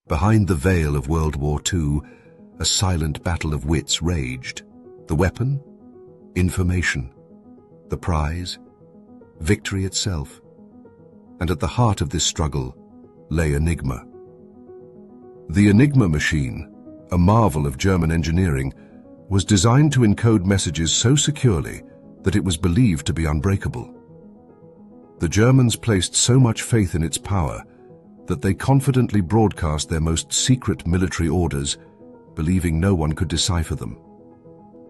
Behind the veil of World War II, a silent battle of wits raged. The weapon? Information. The prize? Victory itself. And at the heart of this struggle lay Enigma. The Enigma machine, a marvel of German engineering, was designed to encode messages so securely that it was believed to be unbreakable. The Germans placed so much faith in its power that they confidently broadcast their most secret military orders, believing no one could decipher them.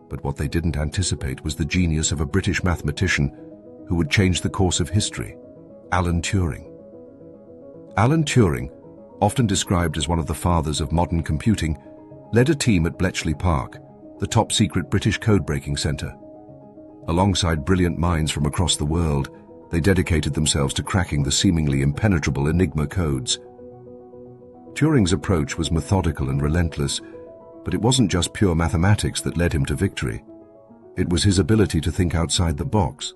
But what they didn't anticipate was the genius of a British mathematician who would change the course of history, Alan Turing. Alan Turing, often described as one of the fathers of modern computing, led a team at Bletchley Park, the top-secret British code-breaking centre. Alongside brilliant minds from across the world, they dedicated themselves to cracking the seemingly impenetrable Enigma codes. Turing's approach was methodical and relentless, but it wasn't just pure mathematics that led him to victory. It was his ability to think outside the box.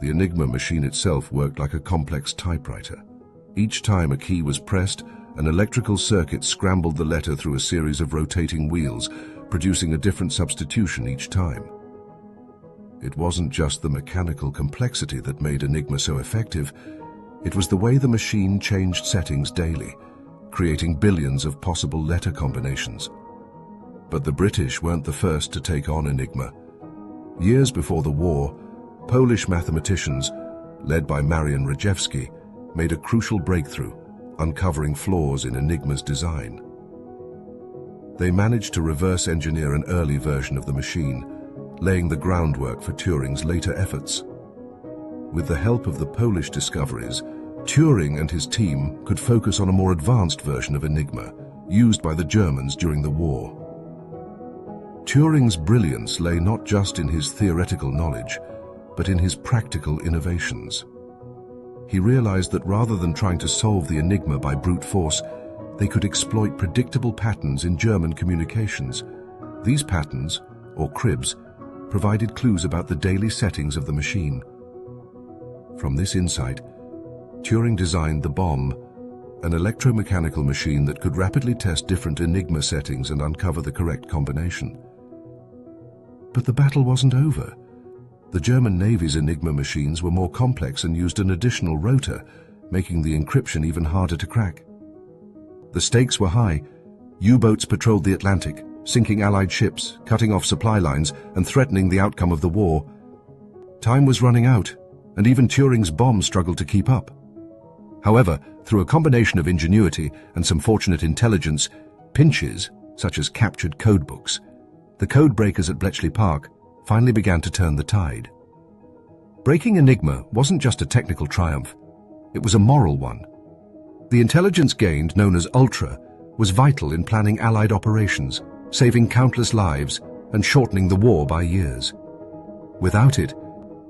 The Enigma machine itself worked like a complex typewriter. Each time a key was pressed, an electrical circuit scrambled the letter through a series of rotating wheels, producing a different substitution each time. It wasn't just the mechanical complexity that made Enigma so effective, it was the way the machine changed settings daily, creating billions of possible letter combinations. But the British weren't the first to take on Enigma. Years before the war, Polish mathematicians, led by Marian Rejewski, made a crucial breakthrough, uncovering flaws in Enigma's design. They managed to reverse engineer an early version of the machine, laying the groundwork for Turing's later efforts. With the help of the Polish discoveries, Turing and his team could focus on a more advanced version of Enigma, used by the Germans during the war. Turing's brilliance lay not just in his theoretical knowledge, but in his practical innovations. He realized that rather than trying to solve the Enigma by brute force, they could exploit predictable patterns in German communications. These patterns, or cribs, provided clues about the daily settings of the machine. From this insight, Turing designed the Bombe, an electromechanical machine that could rapidly test different Enigma settings and uncover the correct combination. But the battle wasn't over. The German Navy's Enigma machines were more complex and used an additional rotor, making the encryption even harder to crack. The stakes were high. U-boats patrolled the Atlantic, sinking Allied ships, cutting off supply lines, and threatening the outcome of the war. Time was running out, and even Turing's Bombe struggled to keep up. However, through a combination of ingenuity and some fortunate intelligence, pinches, such as captured codebooks, the codebreakers at Bletchley Park finally began to turn the tide. Breaking Enigma wasn't just a technical triumph, it was a moral one. The intelligence gained, known as Ultra, was vital in planning Allied operations, saving countless lives and shortening the war by years. Without it,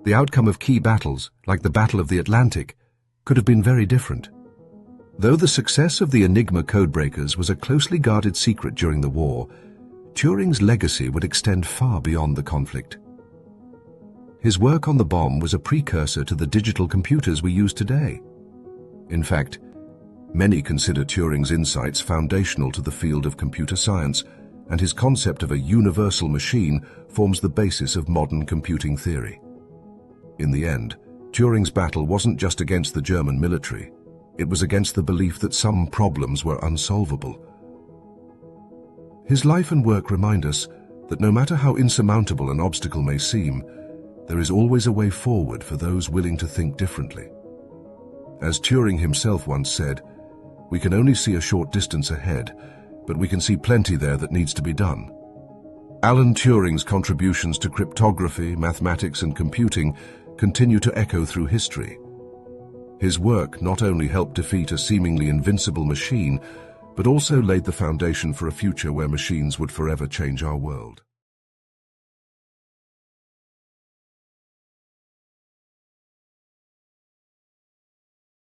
the outcome of key battles, like the Battle of the Atlantic, could have been very different. Though the success of the Enigma codebreakers was a closely guarded secret during the war, Turing's legacy would extend far beyond the conflict. His work on the Bombe was a precursor to the digital computers we use today. In fact, many consider Turing's insights foundational to the field of computer science, and his concept of a universal machine forms the basis of modern computing theory. In the end, Turing's battle wasn't just against the German military, it was against the belief that some problems were unsolvable. His life and work remind us that no matter how insurmountable an obstacle may seem, there is always a way forward for those willing to think differently. As Turing himself once said, "We can only see a short distance ahead, but we can see plenty there that needs to be done." Alan Turing's contributions to cryptography, mathematics, and computing continue to echo through history. His work not only helped defeat a seemingly invincible machine, but also laid the foundation for a future where machines would forever change our world.